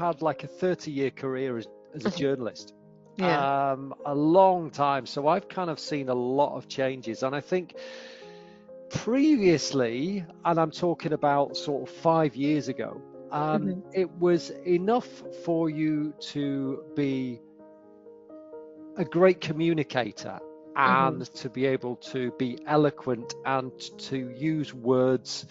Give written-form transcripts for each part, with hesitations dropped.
had like a 30-year career as a Mhm. journalist, Yeah. a long time. So I've kind of seen a lot of changes. And I think previously, and I'm talking about sort of 5 years ago, Mhm. it was enough for you to be a great communicator and Mhm. to be able to be eloquent and to use words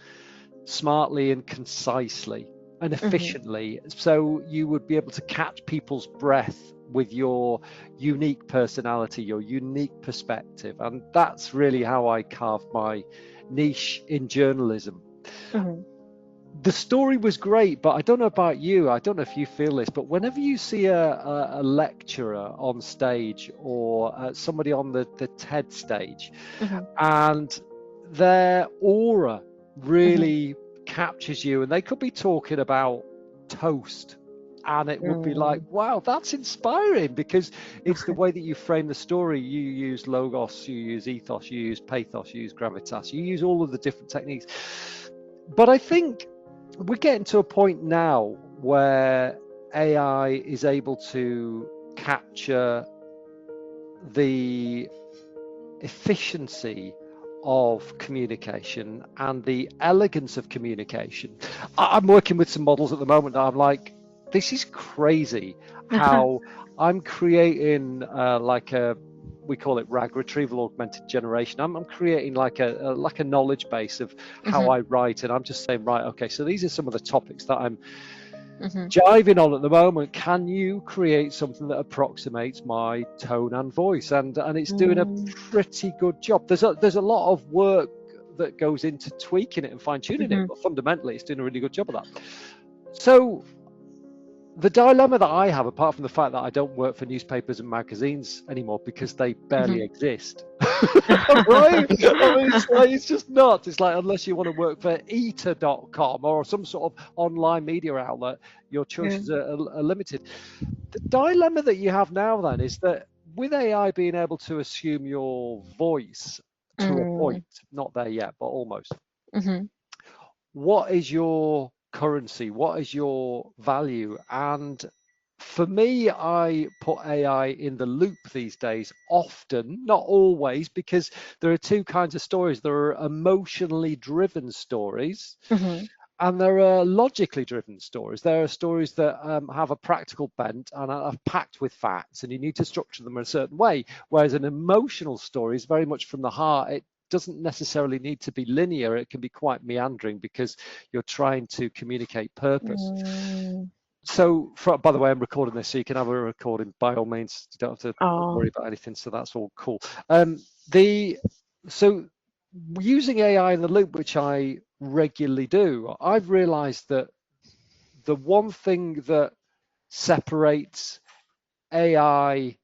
smartly and concisely and Mhm. efficiently, so you would be able to catch people's breath with your unique personality, your unique perspective. And that's really how I carved my niche in journalism. Mhm. The story was great, but I don't know about you, I don't know if you feel this, but whenever you see a lecturer on stage or somebody on the TED stage, Mhm. and their aura Mhm. really captures you, and they could be talking about toast, and it would be like, Mm. wow, that's inspiring, because it's the way that you frame the story. You use logos, you use ethos, you use pathos, you use gravitas, you use all of the different techniques. But I think we're getting to a point now where AI is able to capture the efficiency of communication and the elegance of communication. I'm working with some models at the moment that I'm like, this is crazy how I'm creating we call it RAG, retrieval augmented generation. I'm creating like a knowledge base of how Mhm. I write, and I'm just saying, right, okay, so these are some of the topics that I'm Mhm. jiving on at the moment. Can you create something that approximates my tone and voice? And it's doing a Mm. pretty good job. There's a lot of work that goes into tweaking it and fine tuning it, Mhm. but fundamentally it's doing a really good job of that. So the dilemma that I have, apart from the fact that I don't work for newspapers and magazines anymore because they barely Mhm. exist, right? I mean, it's like, it's just nuts. It's like, unless you want to work for eater.com or some sort of online media outlet, your Yeah. choices are limited. The dilemma that you have now then is that with AI being able to assume your voice to a Mm. point, not there yet, but almost, Mhm. what is your currency? What is your value? And for me, I put AI in the loop these days, often, not always, because there are two kinds of stories. There are emotionally driven stories, Mhm. and there are logically driven stories. There are stories that have a practical bent and are packed with facts, and you need to structure them in a certain way. Whereas an emotional story is very much from the heart. It doesn't necessarily need to be linear. It can be quite meandering because you're trying to communicate purpose. Mm. So, by the way, I'm recording this, so you can have a recording by all means. You don't have to Oh. worry about anything. So that's all cool. The so using AI in the loop, which I regularly do, I've realized that the one thing that separates AI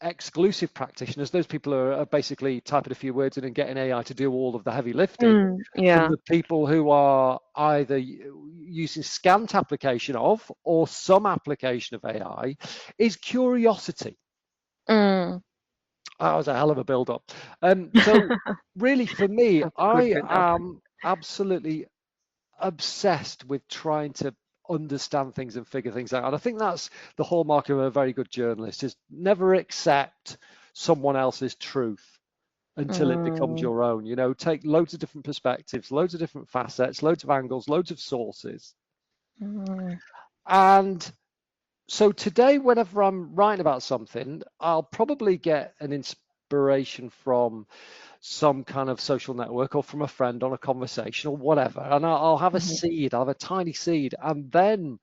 exclusive practitioners, those people who are basically typing a few words in and getting AI to do all of the heavy lifting, Mm. from Yeah. the people who are either using scant application of or some application of AI, is curiosity. Mm. That was a hell of a build up. So really for me, That's a good I build-up. am absolutely obsessed with trying to understand things and figure things out. And I think that's the hallmark of a very good journalist, is never accept someone else's truth until it becomes Mm. your own. You know, take loads of different perspectives, loads of different facets, loads of angles, loads of sources. Mm. And so today, whenever I'm writing about something, I'll probably get an inspiration from some kind of social network or from a friend on a conversation or whatever. And I'll have a Mhm. seed, I'll have a tiny seed. And then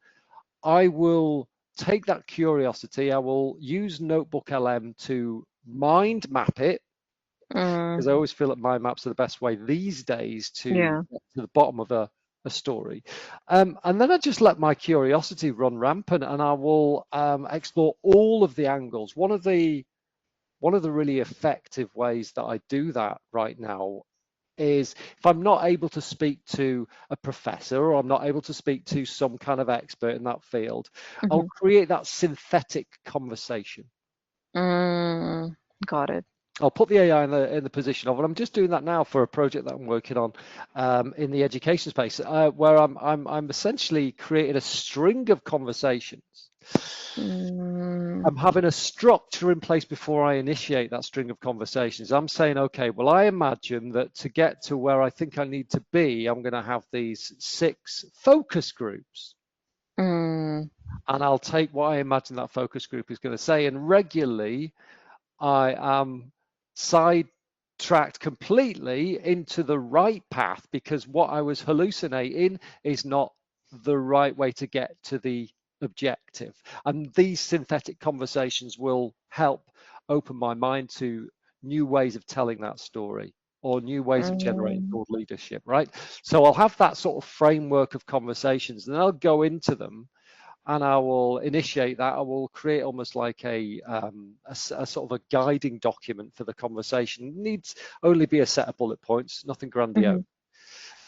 I will take that curiosity, I will use Notebook LM to mind map it, Mm. because I always feel that mind maps are the best way these days to Yeah. get to the bottom of a story. And then I just let my curiosity run rampant, and I will explore all of the angles. One of the really effective ways that I do that right now is, if I'm not able to speak to a professor or I'm not able to speak to some kind of expert in that field, I'll Mhm. create that synthetic conversation. Mm. Got it. I'll put the AI in the position of, and I'm just doing that now for a project that I'm working on in the education space, where I'm essentially creating a string of conversations. Mm, I'm having a structure in place before I initiate that string of conversations. I'm saying, okay, well, I imagine that to get to where I think I need to be, I'm going to have these 6 focus groups. mm, And I'll take what I imagine that focus group is going to say. And regularly, I am sidetracked completely into the right path because what I was hallucinating is not the right way to get to the objective. And these synthetic conversations will help open my mind to new ways of telling that story or new ways of generating mm, thought leadership, right? So I'll have that sort of framework of conversations and I'll go into them and I will initiate that. I will create almost like a sort of a guiding document for the conversation. It needs only be a set of bullet points, nothing grandiose. mhm,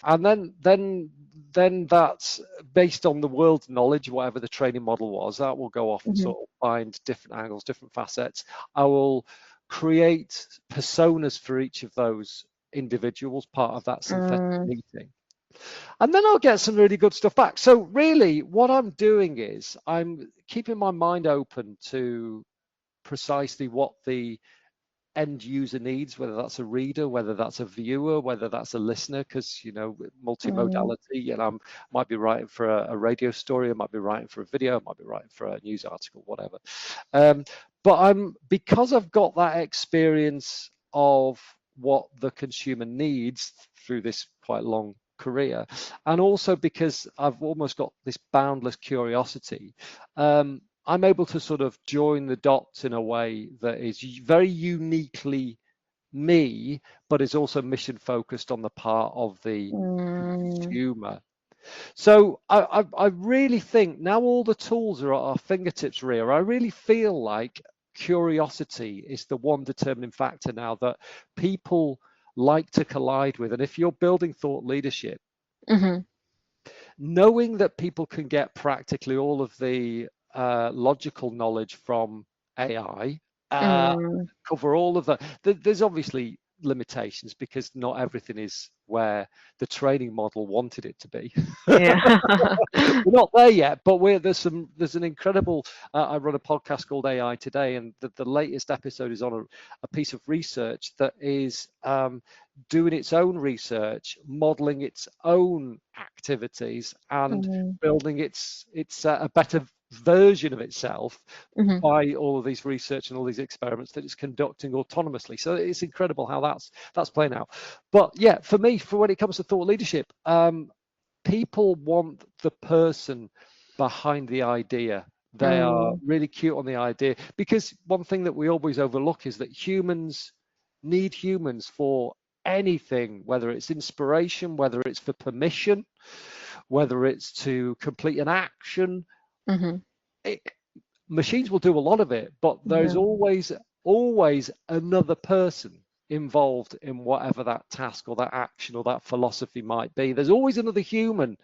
And then that's based on the world knowledge, whatever the training model was. That will go off and mhm, sort of find different angles, different facets. I will create personas for each of those individuals, part of that synthetic mm, meeting. And then I'll get some really good stuff back. So really what I'm doing is I'm keeping my mind open to precisely what the end user needs, whether that's a reader, whether that's a viewer, whether that's a listener, because mm, multimodality, I might be writing for a radio story, I might be writing for a video, I might be writing for a news article, whatever. But because I've got that experience of what the consumer needs through this quite long career, and also because I've almost got this boundless curiosity, I'm able to sort of join the dots in a way that is very uniquely me, but is also mission focused on the part of the mm, consumer. So I really think now all the tools are at our fingertips, Ria. I really feel like curiosity is the one determining factor now that people like to collide with. And if you're building thought leadership, mhm, knowing that people can get practically all of the logical knowledge from AI, mm. cover all of that. There's obviously limitations because not everything is where the training model wanted it to be. Yeah. We're not there yet, but there's an incredible. I run a podcast called AI Today, and the latest episode is on a piece of research that is doing its own research, modeling its own activities, and Mm, building its a better version of itself mhm, by all of these research and all these experiments that it's conducting autonomously. So it's incredible how that's playing out. But yeah, for me, for when it comes to thought leadership, people want the person behind the idea. They are mm, really cute on the idea because one thing that we always overlook is that humans need humans for anything, whether it's inspiration, whether it's for permission, whether it's to complete an action. mhm. It, machines will do a lot of it, but there's Yeah. always another person involved in whatever that task or that action or that philosophy might be. There's always another human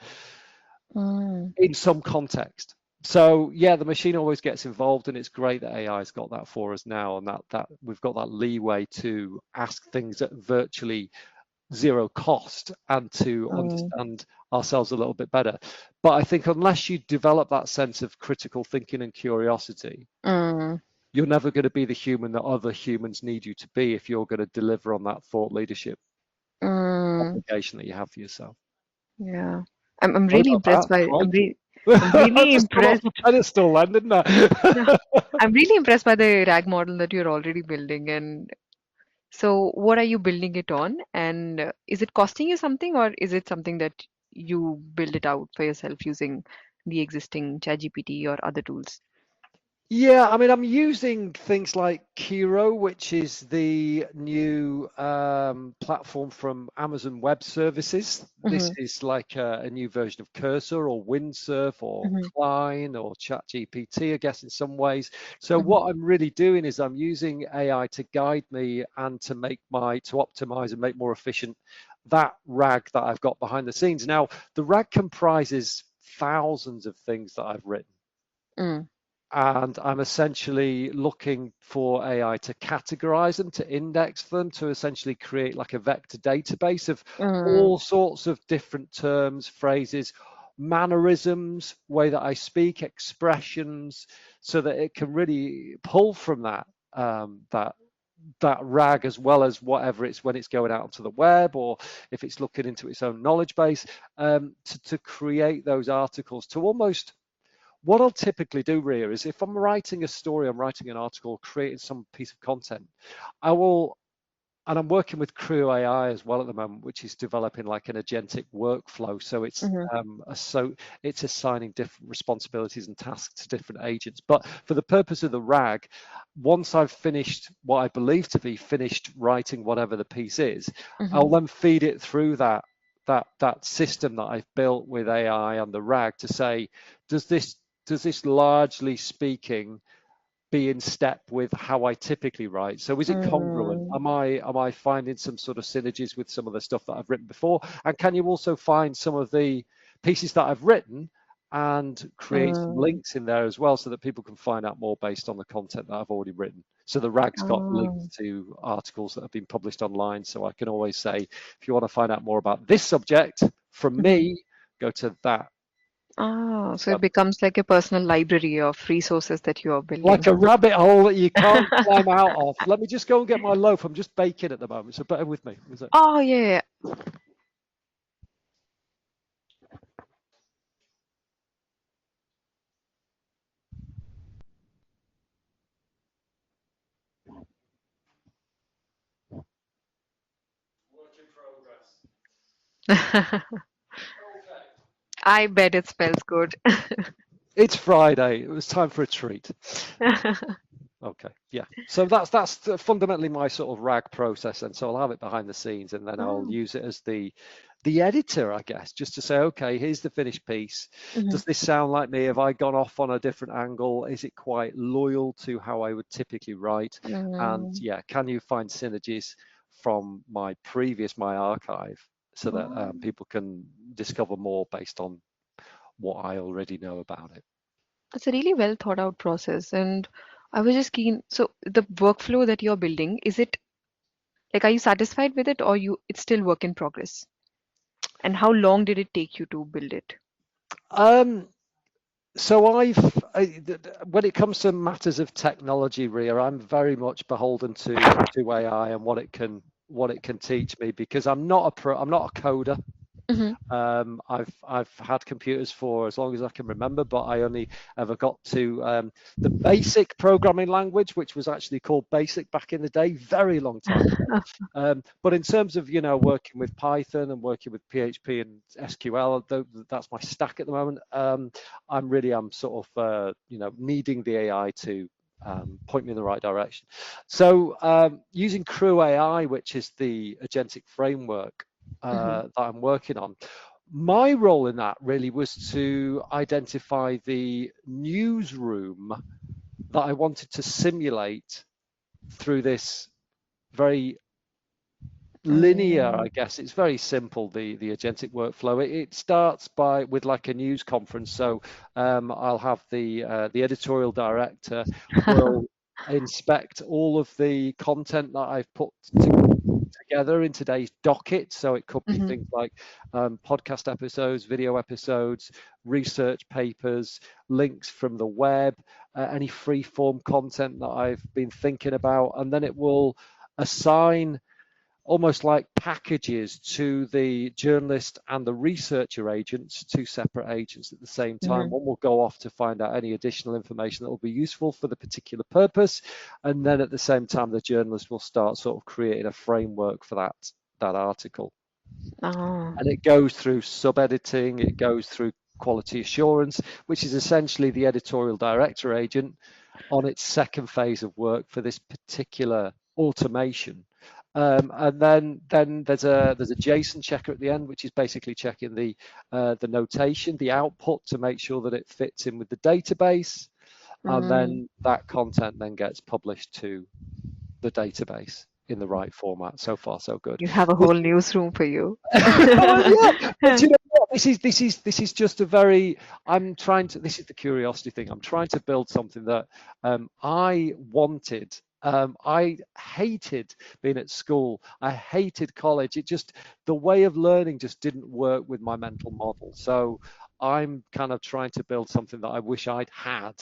Mm, in some context. So yeah, the machine always gets involved, and it's great that AI's got that for us now, and that we've got that leeway to ask things at virtually zero cost and to mm, understand ourselves a little bit better. But I think unless you develop that sense of critical thinking and curiosity, mm, you're never going to be the human that other humans need you to be if you're going to deliver on that thought leadership mm. obligation that you have for yourself. Yeah. I'm What really about impressed by that? I'm Crikey. I really just got off impressed. the pedestal then, didn't Yeah. I? I'm really impressed by the RAG model that you're already building. And so what are you building it on? And is it costing you something, or is it something that you build it out for yourself using the existing ChatGPT or other tools? Yeah, I mean, I'm using things like Kiro, which is the new platform from Amazon Web Services. This Mm-hmm. is like a new version of Cursor or Windsurf or Mm-hmm. Klein or ChatGPT, I guess, in some ways. So Mm-hmm. what I'm really doing is I'm using AI to guide me and to optimize and make more efficient that RAG that I've got behind the scenes. Now, the RAG comprises thousands of things that I've written. Mm. and I'm essentially looking for AI to categorize them, to index them, to essentially create like a vector database of all sorts of different terms, phrases, mannerisms, way that I speak, expressions, so that it can really pull from that RAG, as well as whatever it's when it's going out onto the web, or if it's looking into its own knowledge base, to create those articles. To almost, what I'll typically do, Ria, is if I'm writing a story, I'm writing an article, creating some piece of content, I will, and I'm working with Crew AI as well at the moment, which is developing like an agentic workflow. So it's it's assigning different responsibilities and tasks to different agents. But for the purpose of the RAG, once I've finished what I believe to be finished writing whatever the piece is, I'll then feed it through that system that I've built with AI and the RAG to say, does this largely speaking be in step with how I typically write? So is it congruent? Am I finding some sort of synergies with some of the stuff that I've written before? And can you also find some of the pieces that I've written and create some links in there as well, so that people can find out more based on the content that I've already written? So the RAG's got links to articles that have been published online, so I can always say, if you want to find out more about this subject from me, go to that. So it becomes like a personal library of resources that you are building. Like a rabbit hole that you can't climb out of. Let me just go and get my loaf. I'm just baking at the moment, so bear with me. Oh, yeah. Work in progress. I bet it smells good. It's Friday. It was time for a treat. Okay, yeah. So that's fundamentally my sort of RAG process, and so I'll have it behind the scenes, and then I'll use it as the editor, I guess, just to say, okay, here's the finished piece. Does this sound like me? Have I gone off on a different angle? Is it quite loyal to how I would typically write? And yeah, can you find synergies from my archive, so that people can discover more based on what I already know about it? It's a really well thought out process. And I was just keen. So the workflow that you're building, is it like, are you satisfied with it, or it's still work in progress? And how long did it take you to build it? So when it comes to matters of technology, Ria, I'm very much beholden to AI and what it can teach me, because I'm not a coder. I've had computers for as long as I can remember, but I only ever got to the basic programming language, which was actually called BASIC back in the day, very long time ago. But in terms of working with Python and working with PHP and SQL, that's my stack at the moment. I'm sort of needing the AI to point me in the right direction. So using Crew AI, which is the agentic framework that I'm working on, my role in that really was to identify the newsroom that I wanted to simulate through this very linear, I guess. It's very simple, the agentic workflow. It starts with like a news conference. So I'll have the editorial director will inspect all of the content that I've put together in today's docket. So it could be things like podcast episodes, video episodes, research papers, links from the web, any free form content that I've been thinking about, and then it will assign almost like packages to the journalist and the researcher agents, two separate agents at the same time. One will go off to find out any additional information that will be useful for the particular purpose, and then at the same time the journalist will start sort of creating a framework for that article. And it goes through sub-editing, it goes through quality assurance, which is essentially the editorial director agent on its second phase of work for this particular automation. And then there's a JSON checker at the end, which is basically checking the notation, the output, to make sure that it fits in with the database, and then that content then gets published to the database in the right format. So far, so good. You have a whole newsroom for you. Yeah, but you know what? this is just a very. I'm trying to. This is the curiosity thing. I'm trying to build something that I wanted. I hated being at school. I hated college. It just the way of learning just didn't work with my mental model. So I'm kind of trying to build something that I wish I'd had.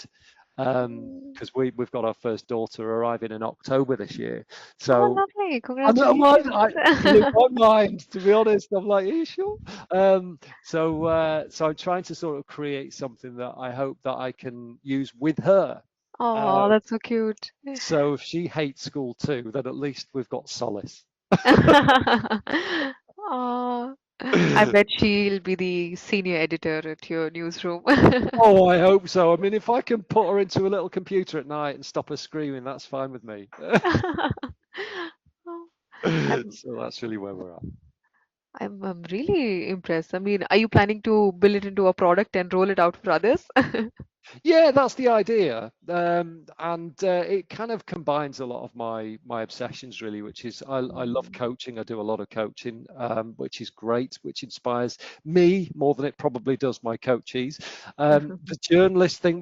Because we've got our first daughter arriving in October this year. Oh, So lovely. I know mine, Congratulations. it blew my mind, to be honest. I'm like, are you sure? So I'm trying to sort of create something that I hope that I can use with her. Uh, Oh, that's so cute. so if she hates school too, then at least we've got solace. Oh, I bet she'll be the senior editor at your newsroom. Oh, I hope so. I mean, if I can put her into a little computer at night and stop her screaming, that's fine with me. Oh, I'm So that's really where we're at. I'm really impressed. I mean, are you planning to build it into a product and roll it out for others? Yeah, that's the idea, and it kind of combines a lot of my obsessions really, which is I love Mm. coaching. I do a lot of coaching, which is great, which inspires me more than it probably does my coachees. The journalist thing,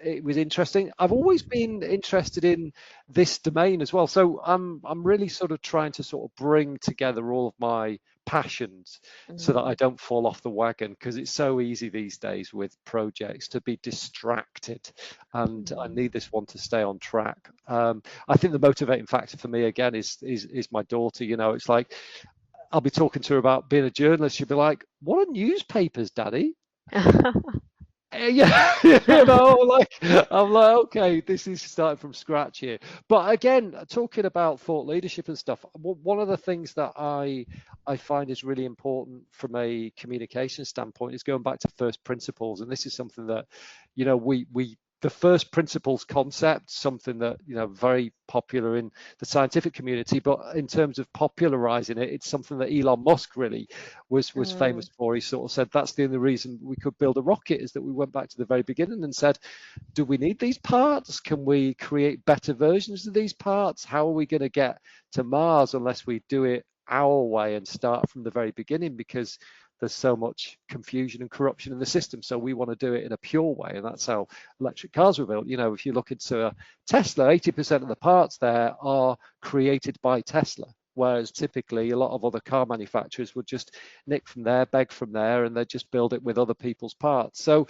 it was interesting. I've always been interested in this domain as well, so I'm really sort of trying to sort of bring together all of my passions so that I Mm. don't fall off the wagon, because it's so easy these days with projects to be distracted, and I Mm. need this one to stay on track. I think the motivating factor for me again is my daughter. It's like I'll be talking to her about being a journalist. She'll be like, "What are newspapers, Daddy?" Yeah, like I'm like, okay, this is starting from scratch here. But again, talking about thought leadership and stuff, one of the things that I find is really important from a communication standpoint is going back to first principles, and this is something that, we the first principles concept, something that very popular in the scientific community, but in terms of popularizing it, it's something that Elon Musk really was Mm. famous for. He sort of said that's the only reason we could build a rocket, is that we went back to the very beginning and said, do we need these parts? Can we create better versions of these parts? How are we going to get to Mars unless we do it our way and start from the very beginning? Because there's so much confusion and corruption in the system. So we want to do it in a pure way. And that's how electric cars were built. If you look into a Tesla, 80% of the parts there are created by Tesla. Whereas typically a lot of other car manufacturers would just nick from there, beg from there, and they just build it with other people's parts. So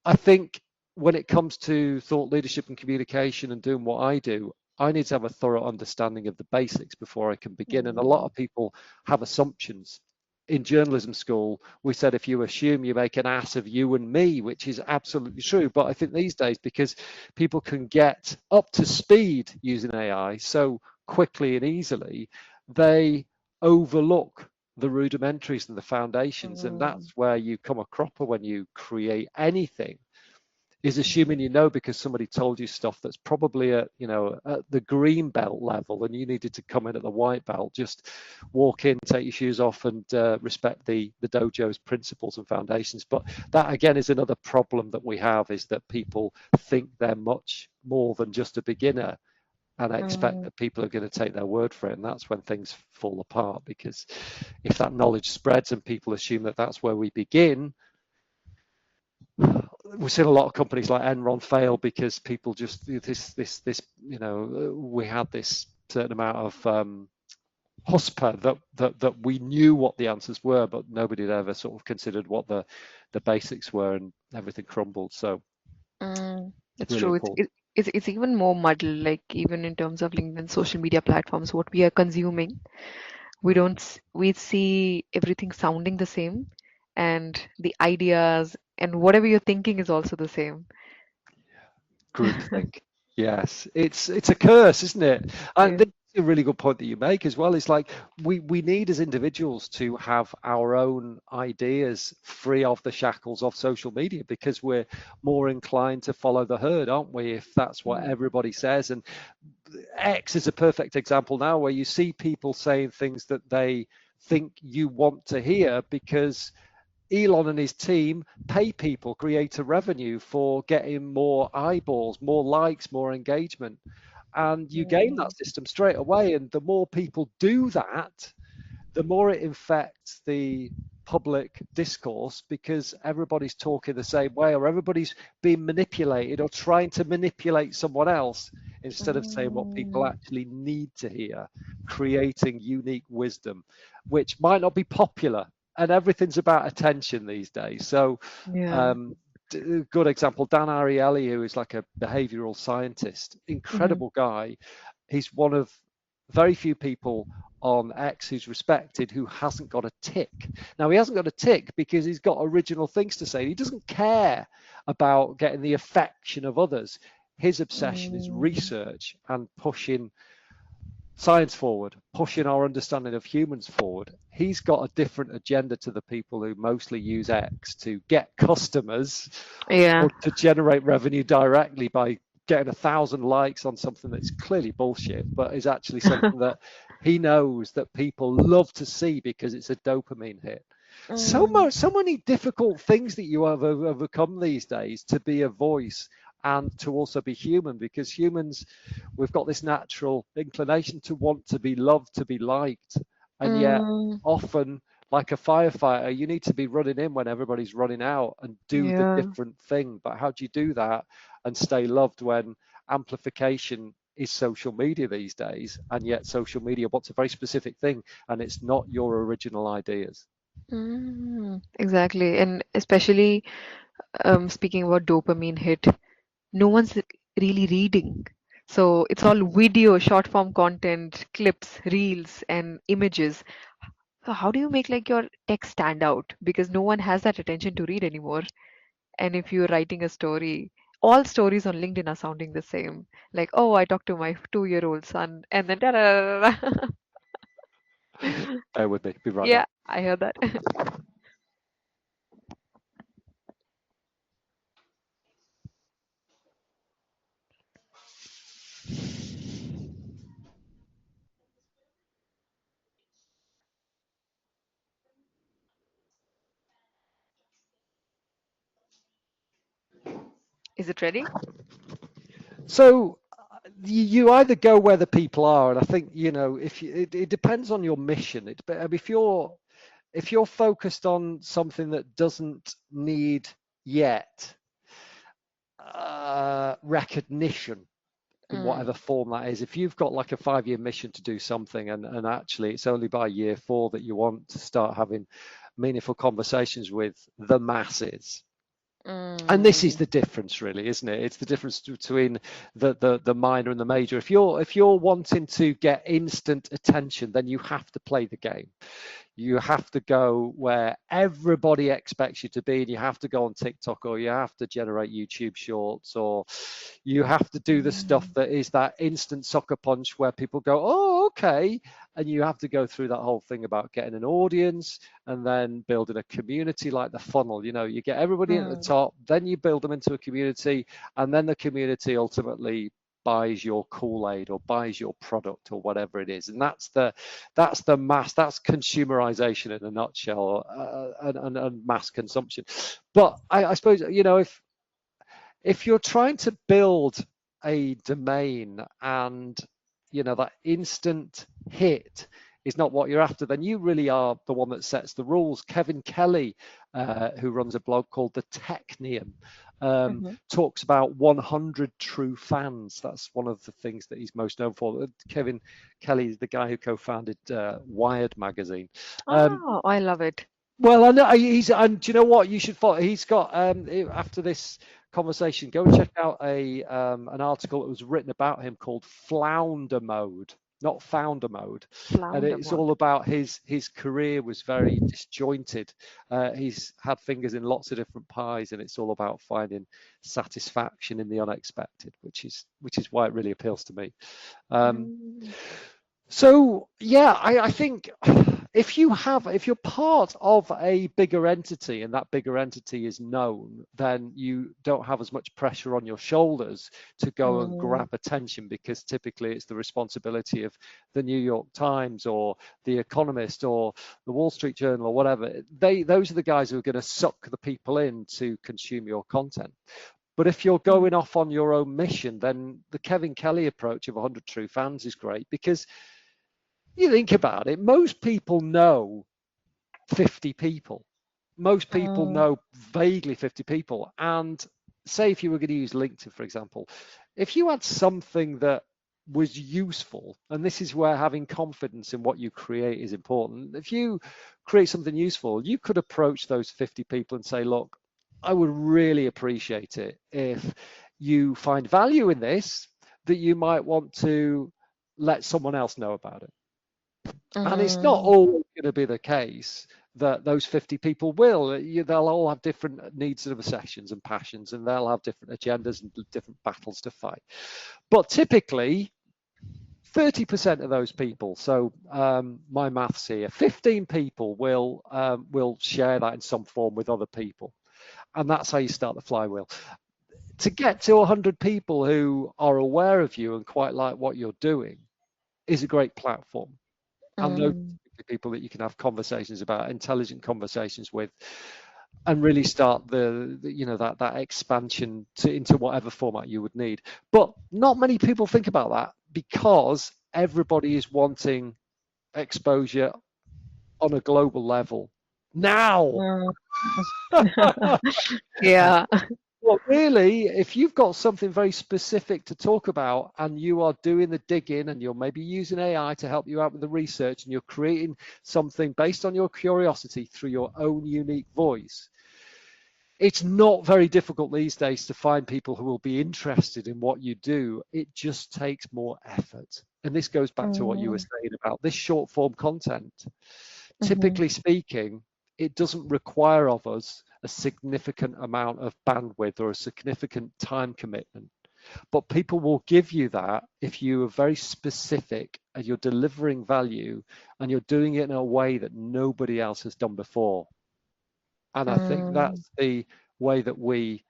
I think when it comes to thought leadership and communication and doing what I do, I need to have a thorough understanding of the basics before I can begin. And a lot Mm. of people have assumptions. In journalism school, we said if you assume, you make an ass of you and me, which is absolutely true. But I think these days, because people can get up to speed using AI so quickly and easily, they overlook the rudimentaries and the foundations, and Mm. that's where you come a cropper when you create anything, is Mm. assuming because somebody told you stuff that's probably at the green belt level, and you needed to come in at the white belt. Just walk in, take your shoes off, and respect the dojo's principles and foundations. But that again is another problem that we have, is that people think they're much more than just a beginner, and I expect Mm. that people are going to take their word for it, and that's when things fall apart. Because if that knowledge spreads and people assume that that's where we begin, we've seen a lot of companies like Enron fail because people just this we had this certain amount of husper that we knew what the answers were, but nobody had ever sort of considered what the basics were, and everything crumbled. So Mm. It's really true. It's important. it, it's even more muddled, like even in terms of LinkedIn social media platforms, what we are consuming. We see everything sounding the same, and the ideas and whatever you're thinking is also the same. Groupthink. Yes, it's a curse, isn't it? And Yeah. this is a really good point that you make as well. It's like we need as individuals to have our own ideas free of the shackles of social media, because we're more inclined to follow the herd, aren't we? If that's what Mm. everybody says. And X is a perfect example now, where you see people saying things that they think you want to hear, because Elon and his team pay people, create a revenue for getting more eyeballs, more likes, more engagement. And you game Mm. that system straight away. And the more people do that, the more it infects the public discourse because everybody's talking the same way, or everybody's being manipulated or trying to manipulate someone else instead of saying what people Mm, actually need to hear, creating unique wisdom, which might not be popular. And everything's about attention these days. So, yeah. um, good example, Dan Ariely, who is like a behavioral scientist, Hmm. incredible guy. He's one of very few people on X who's respected who hasn't got a tick. Now, he hasn't got a tick because he's got original things to say. He doesn't care about getting the affection of others. His obsession is Mm, research and pushing science forward, pushing our understanding of humans forward. He's got a different agenda to the people who mostly use X to get customers yeah. or to generate revenue directly by getting 1,000 likes on something that's clearly bullshit, but is actually something that he knows that people love to see because it's a dopamine hit. Mm, So many difficult things that you have overcome these days to be a voice and to also be human, because humans, we've got this natural inclination to want to be loved, to be liked, and yet mm, often, like a firefighter, you need to be running in when everybody's running out and do the yeah. different thing. But how do you do that and stay loved when amplification is social media these days, and yet social media wants a very specific thing, and it's not your original ideas. Exactly. And especially speaking about dopamine hit, no one's really reading. So it's all video, short form content, clips, reels, and images. So how do you make like your text stand out? Because no one has that attention to read anymore. And if you're writing a story, all stories on LinkedIn are sounding the same. Like, oh, I talked to my 2-year-old son, and then da da da da. Bear with me, be right Yeah, back. I heard that. Is it ready? So you either go where the people are, and I think, if it depends on your mission. If you're focused on something that doesn't need yet recognition in Mm, whatever form that is, if you've got like a 5-year mission to do something, and actually it's only by year 4 that you want to start having meaningful conversations with the masses. And this is mm, the difference, really, isn't it? It's the difference between the minor and the major. If you're wanting to get instant attention, then you have to play the game. You have to go where everybody expects you to be, and you have to go on TikTok, or you have to generate YouTube shorts, or you have to do the stuff mm, that is that instant sucker punch where people go, oh, okay. And you have to go through that whole thing about getting an audience and then building a community, like the funnel. You get everybody at the mm, top, then you build them into a community, and then the community ultimately buys your Kool-Aid or buys your product or whatever it is. And that's the mass, that's consumerization in a nutshell, and mass consumption. But I suppose, if you're trying to build a domain, and that instant hit is not what you're after, then you really are the one that sets the rules. Kevin Kelly, who runs a blog called The Technium, mhm. talks about 100 true fans. That's one of the things that he's most known for. Kevin Kelly is the guy who co-founded Wired magazine. Um, Oh, I love it. well, I know and do you know what? You should follow. He's got after this conversation, go and check out an article that was written about him called Flounder Mode, not Founder Mode, and Flounder it's all mode. about his career was very disjointed. He's had fingers in lots of different pies, and it's all about finding satisfaction in the unexpected, which is why it really appeals to me. Um, Mm, so yeah, I think if you're part of a bigger entity, and that bigger entity is known, then you don't have as much pressure on your shoulders to go and mm, grab attention, because typically it's the responsibility of the New York Times or the Economist or the Wall Street Journal or whatever. Those are the guys who are going to suck the people in to consume your content. But if you're mm, going off on your own mission, then the Kevin Kelly approach of 100 true fans is great, because you think about it, most people know 50 people. Most people Mm, know vaguely 50 people. And say if you were going to use LinkedIn, for example, if you had something that was useful, and this is where having confidence in what you create is important. If you create something useful, you could approach those 50 people and say, look, I would really appreciate it if you find value in this, that you might want to let someone else know about it. And it's not mm, always going to be the case that those 50 people will. They'll all have different needs and obsessions and passions, and they'll have different agendas and different battles to fight. But typically, 30% of those people, so my maths here, 15 people will share that in some form with other people. And that's how you start the flywheel. To get to 100 people who are aware of you and quite like what you're doing is a great platform. And those mm, people that you can have conversations about, intelligent conversations with, and really start that expansion into whatever format you would need. But not many people think about that because everybody is wanting exposure on a global level now. mm. Yeah. Well, really, if you've got something very specific to talk about and you are doing the digging and you're maybe using AI to help you out with the research and you're creating something based on your curiosity through your own unique voice, it's not very difficult these days to find people who will be interested in what you do. It just takes more effort. And this goes back to what you were Mm, saying about this short form content. mhm, Typically speaking, it doesn't require of us a significant amount of bandwidth or a significant time commitment. But people will give you that if you are very specific and you're delivering value and you're doing it in a way that nobody else has done before. And I think mm, that's the way that we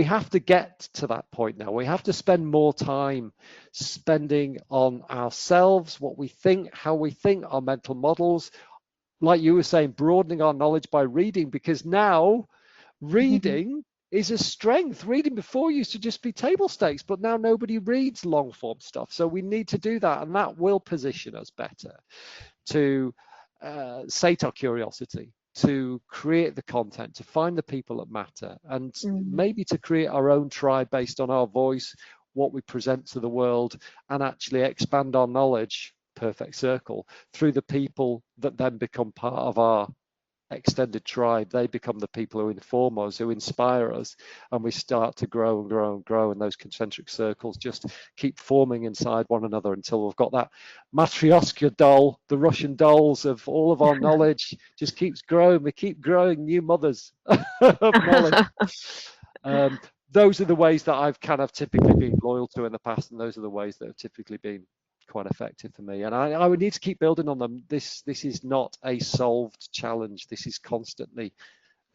have to get to that point now. We have to spend more time spending on ourselves, what we think, how we think, our mental models, like you were saying, broadening our knowledge by reading, because now mhm, reading is a strength. Reading before used to just be table stakes, but now nobody reads long form stuff. So we need to do that, and that will position us better to sate our curiosity, to create the content, to find the people that matter, and mm, maybe to create our own tribe based on our voice, what we present to the world, and actually expand our knowledge, perfect circle, through the people that then become part of our extended tribe. They become the people who inform us, who inspire us, and we start to grow and grow and grow, and those concentric circles just keep forming inside one another until we've got that matryoshka doll, the Russian dolls of all of our knowledge just keeps growing. We keep growing new mothers of knowledge. um, those are the ways that I've kind of typically been loyal to in the past, and those are the ways that have typically been quite effective for me. And I would need to keep building on them. This is not a solved challenge. This is constantly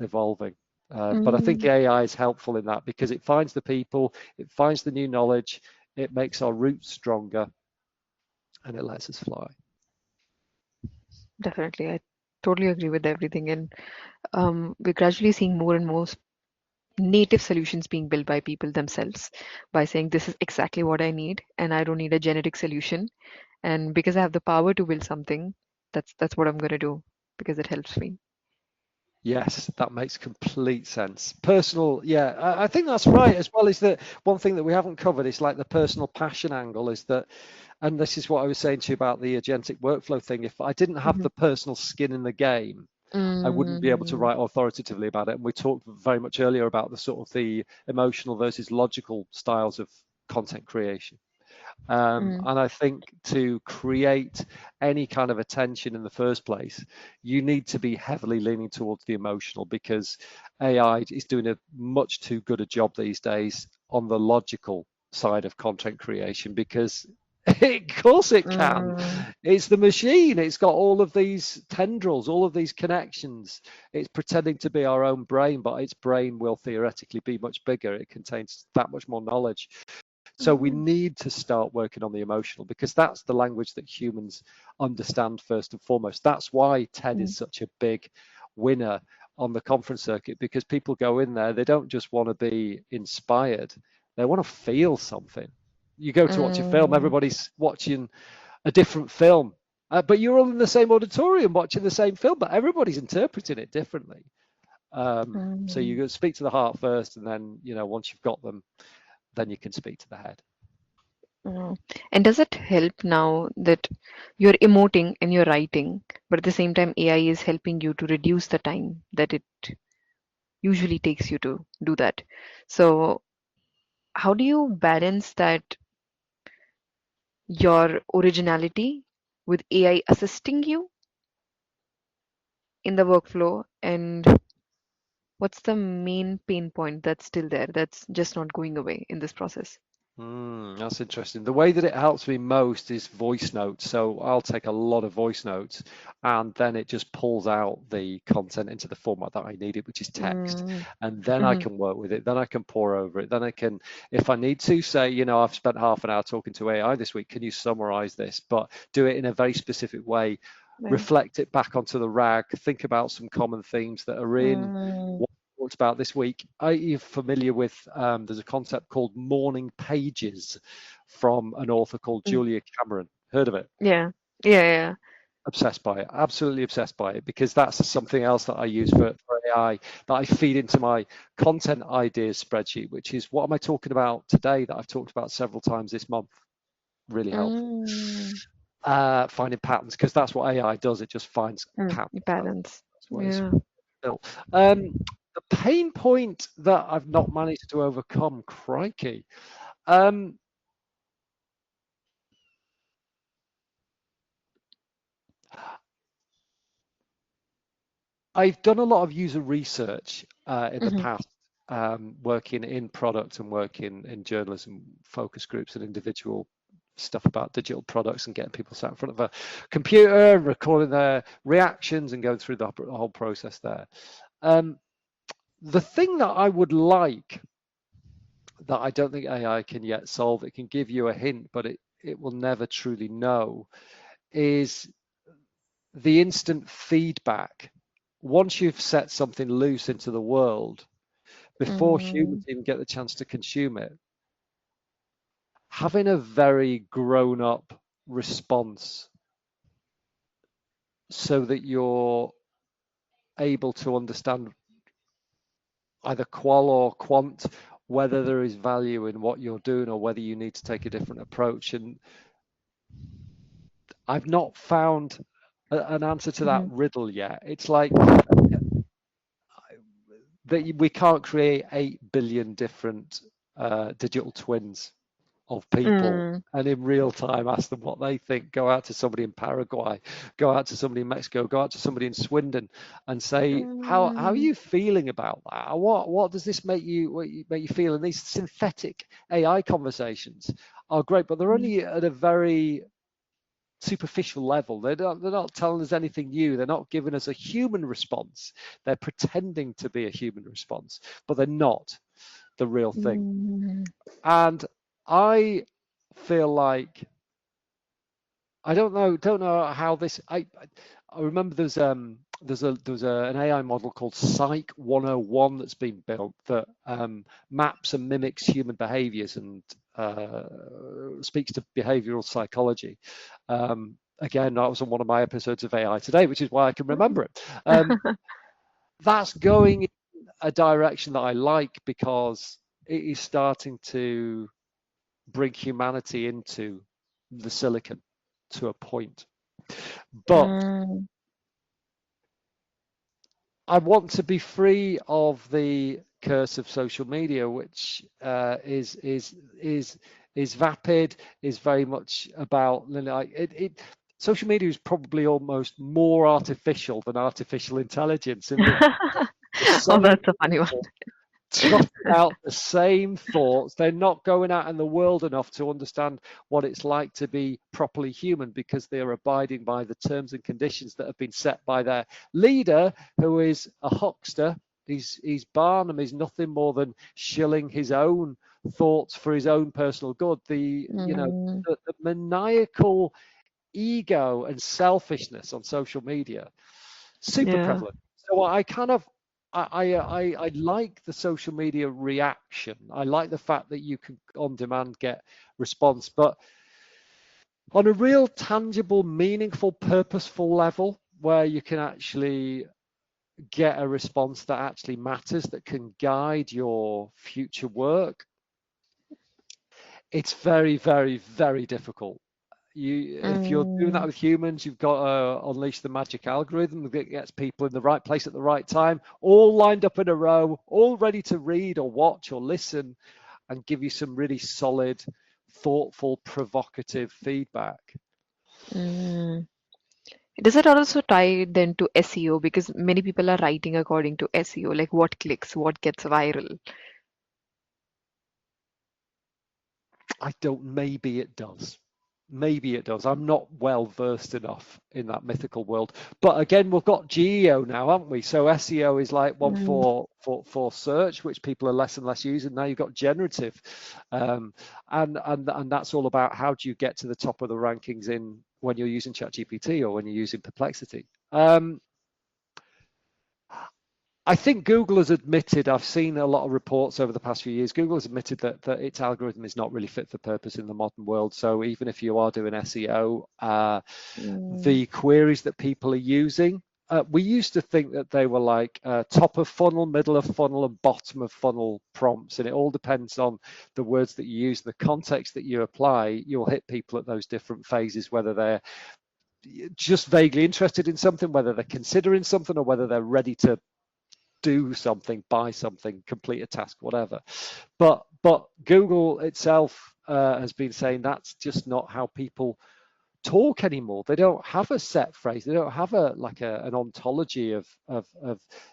evolving. But I think mm. AI is helpful in that because it finds the people, it finds the new knowledge, it makes our roots stronger, and it lets us fly. Definitely. I totally agree with everything. And we're gradually seeing more and more native solutions being built by people themselves by saying, this is exactly what I need, and I don't need a genetic solution. And because I have the power to build something, that's what I'm going to do because it helps me. Yes, that makes complete sense. Personal, yeah, I think that's right. As well as that, one thing that we haven't covered is like the personal passion angle is that, and this is what I was saying to you about the agentic workflow thing. If I didn't have Mhm. the personal skin in the game, I wouldn't be able to Mm, write authoritatively about it. And we talked very much earlier about the sort of the emotional versus logical styles of content creation. mm, And I think to create any kind of attention in the first place, you need to be heavily leaning towards the emotional because AI is doing a much too good a job these days on the logical side of content creation because of course it can. mm, It's the machine. It's got all of these tendrils, all of these connections. It's pretending to be our own brain, but its brain will theoretically be much bigger. It contains that much more knowledge. So we mm, need to start working on the emotional because that's the language that humans understand first and foremost. That's why TED mm, is such a big winner on the conference circuit because people go in there, they don't just want to be inspired, they want to feel something. You go to watch a film, mm, everybody's watching a different film. But you're all in the same auditorium watching the same film, but everybody's interpreting it differently. So Mm. you go speak to the heart first, and then, once you've got them, then you can speak to the head. Mm. And does it help now that you're emoting and you're writing, but at the same time, AI is helping you to reduce the time that it usually takes you to do that? So, how do you balance that your originality with AI assisting you in the workflow? And what's the main pain point that's still there, that's just not going away in this process? That's interesting. The way that it helps me most is voice notes. So I'll take a lot of voice notes, and then it just pulls out the content into the format that I need it, which is text. Mm. And then I Mm-hmm. can work with it. Then I can pour over it. Then I can, if I need to, say, I've spent half an hour talking to AI this week. Can you summarize this? But do it in a very specific way. Right. Reflect it back onto the RAG. Think about some common themes that are in Mm. what we talked about this week. Are you familiar with, there's a concept called morning pages from an author called Mm. Julia Cameron? Heard of it? Yeah. Yeah. Yeah. Obsessed by it, absolutely obsessed by it, because that's something else that I use for AI, that I feed into my content ideas spreadsheet, which is what am I talking about today that I've talked about several times this month. Really helpful. Mm. Finding patterns, because that's what AI does. It just finds Mm. patterns. Balance. That's what it's Yeah. built. The pain point that I've not managed to overcome, crikey. Um, I've done a lot of user research in the Mm-hmm. past, working in product and working in journalism, focus groups, and individual stuff about digital products, and getting people sat in front of a computer, recording their reactions, and going through the whole process there. Um, the thing that I would like, that I don't think AI can yet solve, it can give you a hint, but it will never truly know, is the instant feedback. Once you've set something loose into the world, before humans Mm. even get the chance to consume it, having a very grown up response so that you're able to understand either qual or quant, whether there is value in what you're doing or whether you need to take a different approach. And I've not found an answer to that Mm-hmm. riddle yet. It's like that we can't create 8 billion different digital twins of people Mm. and in real time ask them what they think. Go out to somebody in Paraguay, go out to somebody in Mexico, go out to somebody in Swindon, and say, how are Mm. you feeling about that? What does this make you feel? And these synthetic AI conversations are great, but they're only at a very superficial level. They're not telling us anything new. They're not giving us a human response. They're pretending to be a human response, but they're not the real thing. Mm. And I feel like I don't know how this. I remember there's an AI model called Psych 101 that's been built that maps and mimics human behaviors and speaks to behavioral psychology. Again, that was on one of my episodes of AI Today, which is why I can remember it. That's going in a direction that I like, because it is starting to bring humanity into the silicon to a point. But Mm. I want to be free of the curse of social media, which is vapid, is very much about like social media is probably almost more artificial than artificial intelligence, in that the Oh, same that's a funny one. people trotting out the same thoughts. They're not going out in the world enough to understand what it's like to be properly human, because they are abiding by the terms and conditions that have been set by their leader, who is a huckster. He's Barnum is nothing more than shilling his own thoughts for his own personal good. Mm. The maniacal ego and selfishness on social media, super Yeah. prevalent. So I kind of I like the social media reaction. I like the fact that you can on demand get response, but On a real tangible, meaningful, purposeful level, where you can actually get a response that actually matters, that can guide your future work, it's very, very, very difficult. If you're doing that Mm, with humans, you've got to unleash the magic algorithm that gets people in the right place at the right time, all lined up in a row, all ready to read or watch or listen, and give you some really solid, thoughtful, provocative feedback. mm. Does it also tie then to SEO? Because many people are writing according to SEO, like what clicks, what gets viral. I don't, maybe it does. Maybe it does. I'm not well versed enough in that mythical world. But again, we've got GEO now, haven't we? So SEO is like one Mm, for search, which people are less and less using. Now you've got generative, and that's all about how do you get to the top of the rankings in when you're using ChatGPT or when you're using Perplexity. I think Google has admitted, I've seen a lot of reports over the past few years, Google has admitted that its algorithm is not really fit for purpose in the modern world. So even if you are doing SEO, mm, the queries that people are using, we used to think that they were like top of funnel, middle of funnel, and bottom of funnel prompts. And it all depends on the words that you use, the context that you apply. You'll hit people at those different phases, whether they're just vaguely interested in something, whether they're considering something, or whether they're ready to do something, buy something, complete a task, whatever. But Google itself has been saying that's just not how people talk anymore. They don't have a set phrase. They don't have an ontology of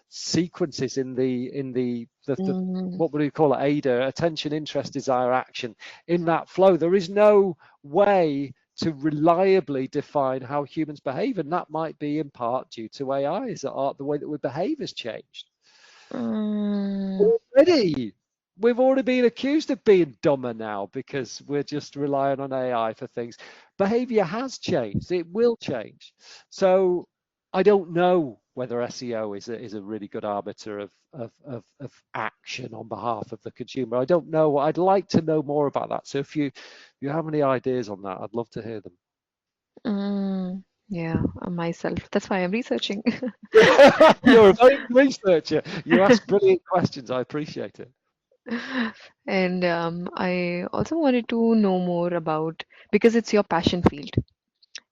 sequences in the mm, what would we call it, ADA, attention, interest, desire, action. In that flow, there is no way to reliably define how humans behave, and that might be in part due to AI. Is that the way that we behave has changed mm, already. We've already been accused of being dumber now because we're just relying on AI for things. Behavior has changed. It will change. So I don't know whether SEO is a really good arbiter of action on behalf of the consumer. I don't know. I'd like to know more about that. So if you have any ideas on that, I'd love to hear them. mm. Yeah, myself. That's why I'm researching. You're a very good researcher. You ask brilliant questions. I appreciate it. And I also wanted to know more about, because it's your passion field,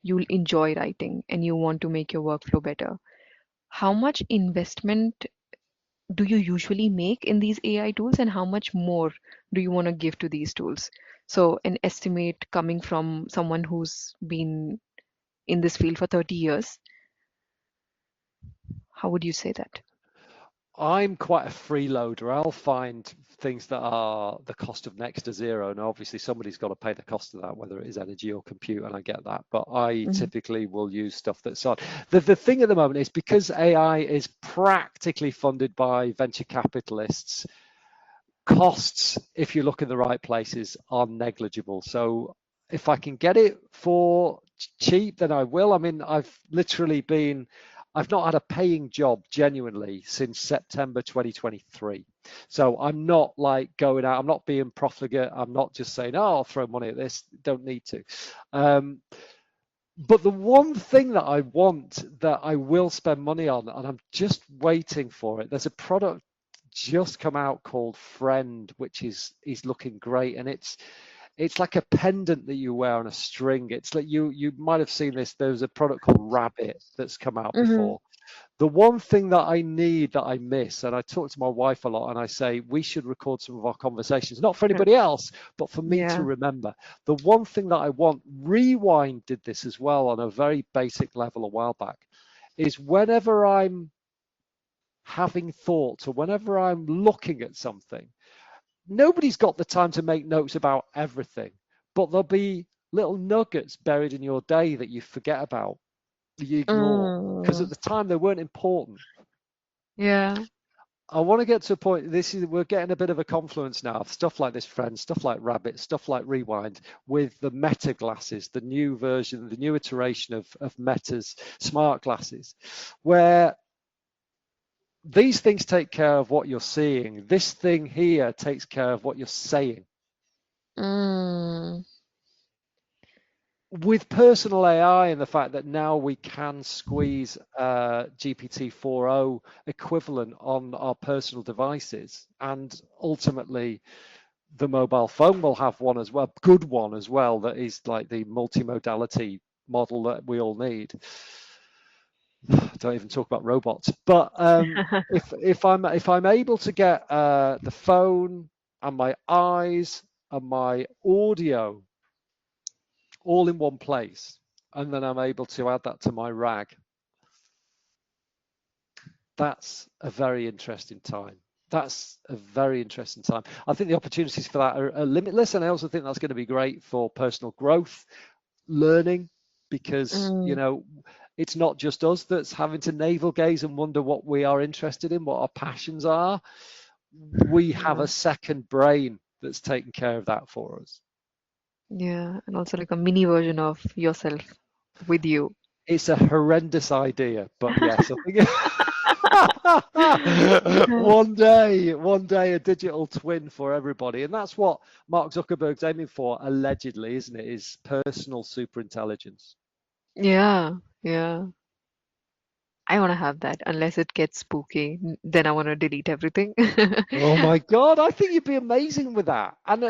you'll enjoy writing and you want to make your workflow better. How much investment do you usually make in these AI tools, and how much more do you want to give to these tools? So, an estimate coming from someone who's been in this field for 30 years, how would you say that? I'm quite a freeloader. I'll find things that are the cost of next to zero. And obviously, somebody's got to pay the cost of that, whether it is energy or compute, and I get that. But I Mhm. typically will use stuff that's on. The thing at the moment is because AI is practically funded by venture capitalists, costs, if you look in the right places, are negligible. So if I can get it for cheap, then I will. I mean, I've not had a paying job genuinely since September 2023. So I'm not like going out, I'm not being profligate. I'm not just saying, oh, I'll throw money at this. Don't need to. Um, but the one thing that I want that I will spend money on, and I'm just waiting for it, there's a product just come out called Friend, which is looking great, and it's like a pendant that you wear on a string. It's like you might have seen this. There's a product called Rabbit that's come out Mhm. before. The one thing that I need that I miss, and I talk to my wife a lot, and I say we should record some of our conversations, not for anybody else, but for me to Yeah. remember. The one thing that I want, Rewind did this as well on a very basic level a while back, is whenever I'm having thoughts or whenever I'm looking at something, nobody's got the time to make notes about everything, but there'll be little nuggets buried in your day that you forget about, that you ignore, because at Mm. the time they weren't important. Yeah. I want to get to a point. We're getting a bit of a confluence now. Stuff like this, Friends, stuff like Rabbit, stuff like Rewind, with the Meta glasses, the new version, the new iteration of Meta's smart glasses, where these things take care of what you're seeing. This thing here takes care of what you're saying. Mm. with personal AI and the fact that now we can squeeze GPT 4.0 equivalent on our personal devices, and ultimately the mobile phone will have one as well, good one as well, that is like the multimodality model that we all need. Don't even talk about robots. But if I'm able to get the phone and my eyes and my audio all in one place, and then I'm able to add that to my RAG, that's a very interesting time. That's a very interesting time. I think the opportunities for that are limitless, and I also think that's going to be great for personal growth, learning, because it's not just us that's having to navel gaze and wonder what we are interested in, what our passions are. We have Yeah. a second brain that's taking care of that for us. Yeah, and also like a mini version of yourself with you. It's a horrendous idea, but yes, I think one day a digital twin for everybody, and that's what Mark Zuckerberg's aiming for, allegedly, isn't it? Is personal superintelligence. Yeah, yeah. I want to have that unless it gets spooky. Then I want to delete everything. Oh my God, I think you'd be amazing with that. And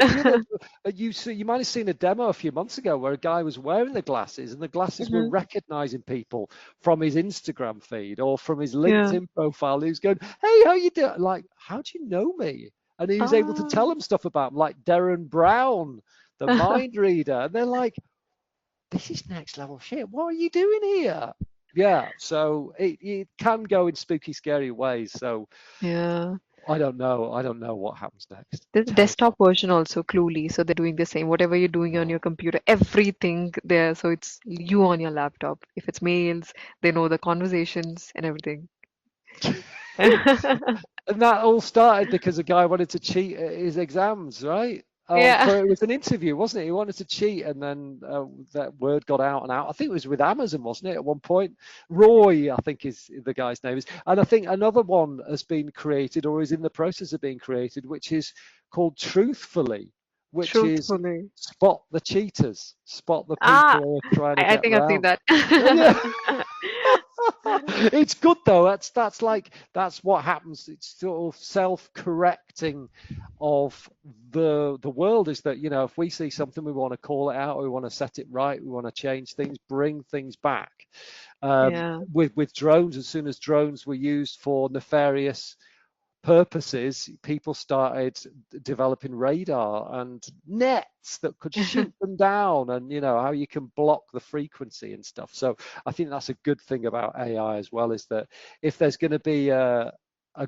you might have seen a demo a few months ago where a guy was wearing the glasses, and the glasses were Mhm. recognizing people from his Instagram feed or from his Yeah. LinkedIn profile. He was going, "Hey, how you doing?" Like, "How do you know me?" And he was able to Ah. tell them stuff about him, like Darren Brown, the mind reader. And they're like, "This is next level shit. What are you doing here?" Yeah, so it can go in spooky, scary ways. So Yeah. I don't know. I don't know what happens next. There's a desktop Terrifying. version also, Cluely. So they're doing the same. Whatever you're doing on Oh. your computer, everything there. So it's you on your laptop. If it's mails, they know the conversations and everything. And that all started because a guy wanted to cheat at his exams, right? Oh, Yeah. for it was an interview, wasn't it? He wanted to cheat, and then that word got out and out. I think it was with Amazon, wasn't it? At one point, Roy, I think is the guy's name is, and I think another one has been created or is in the process of being created, which is called Truthfully, which is Truthfully. spot the cheaters, spot the Ah, people who are trying to I get think I've seen round. that. Yeah. It's good though. That's what happens. It's sort of self-correcting of the world, is that, if we see something, we want to call it out, we want to set it right, we want to change things, bring things back. Yeah. With drones, as soon as drones were used for nefarious purposes, people started developing radar and nets that could shoot them down, and how you can block the frequency and stuff. So I think that's a good thing about AI as well, is that if there's going to be a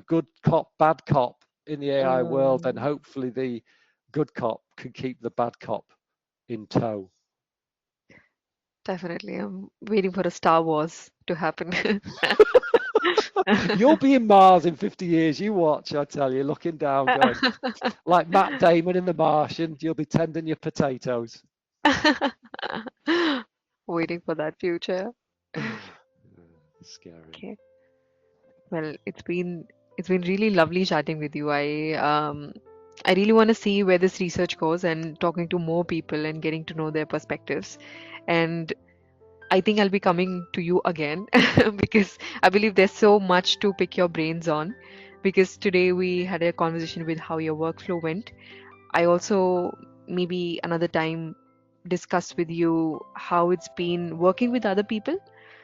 good cop, bad cop in the AI world, then Mm, hopefully the good cop can keep the bad cop in tow. definitely. I'm waiting for a Star Wars to happen. You'll be in Mars in 50 years, you watch, I tell you, looking down going, like Matt Damon in The Martian, you'll be tending your potatoes. Waiting for that future. Scary. Okay. Well, it's been really lovely chatting with you. I really want to see where this research goes and talking to more people and getting to know their perspectives. And I think I'll be coming to you again because I believe there's so much to pick your brains on. Because today we had a conversation with how your workflow went. I also maybe another time discuss with you how it's been working with other people.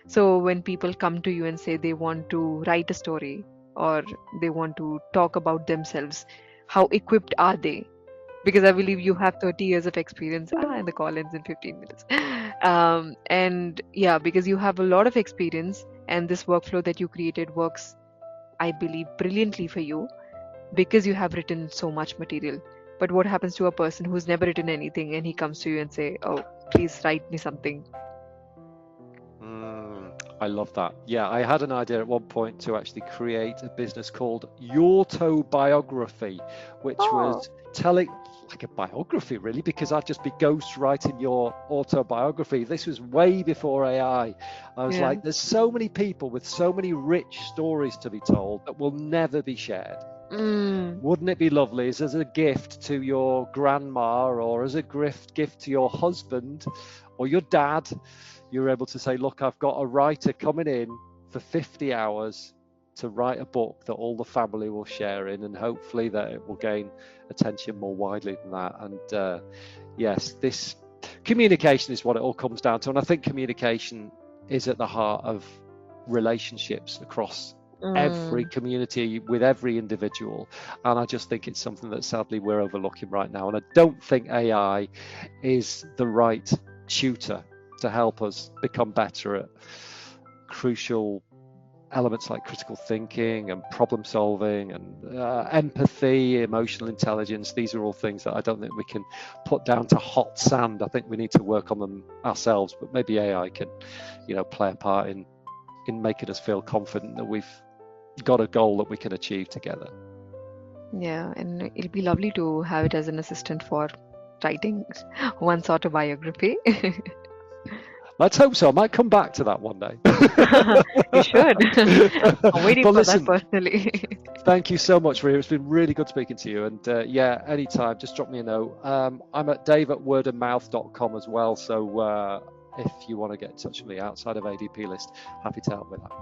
So when people come to you and say they want to write a story or they want to talk about themselves, how equipped are they? Because I believe you have 30 years of experience. And the call ends in 15 minutes. And yeah, because you have a lot of experience and this workflow that you created works, I believe, brilliantly for you because you have written so much material. But what happens to a person who's never written anything and he comes to you and say, "Oh, please write me something." I love that. Yeah, I had an idea at one point to actually create a business called Autobiography, which Oh, was telling like a biography really, because I'd just be ghost writing your autobiography. This was way before AI. I was yeah. like, there's so many people with so many rich stories to be told that will never be shared. Mm. Wouldn't it be lovely as a gift to your grandma or as a gift to your husband or your dad, you're able to say, look, I've got a writer coming in for 50 hours to write a book that all the family will share in, and hopefully that it will gain attention more widely than that. And yes, this communication is what it all comes down to. And I think communication is at the heart of relationships across every community with every individual, and I just think it's something that sadly we're overlooking right now. And I don't think AI is the right tutor to help us become better at crucial elements like critical thinking and problem solving and empathy, emotional intelligence. These are all things that I don't think we can put down to hot sand. I think we need to work on them ourselves, but maybe AI can, play a part in making us feel confident that we've got a goal that we can achieve together. Yeah, and it'll be lovely to have it as an assistant for writing one's autobiography. Let's hope so. I might come back to that one day. You should. I'm waiting But for listen, that personally. thank you so much, Ria. It's been really good speaking to you. And yeah, anytime, just drop me a note. I'm at dave@wordandmouth.com as well. So if you want to get in touch with me outside of ADP list, happy to help with that.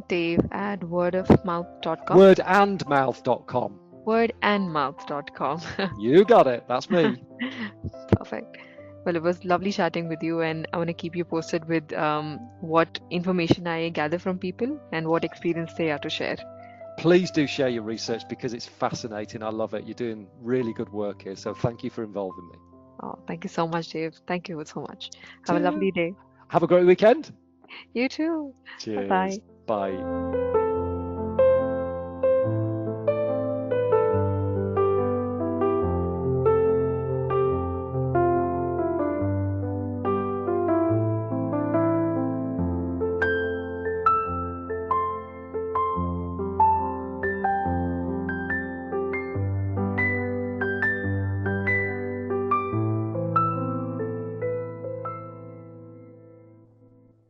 Dave@wordofmouth.com. Wordandmouth.com. Wordandmouth.com. You got it. That's me. Perfect. Well, it was lovely chatting with you, and I want to keep you posted with what information I gather from people and what experience they are to share. Please do share your research because it's fascinating. I love it. You're doing really good work here. So thank you for involving me. Oh, thank you so much, Dave. Thank you so much. Have a lovely day. Have a great weekend. You too. Cheers. Bye-bye. Bye.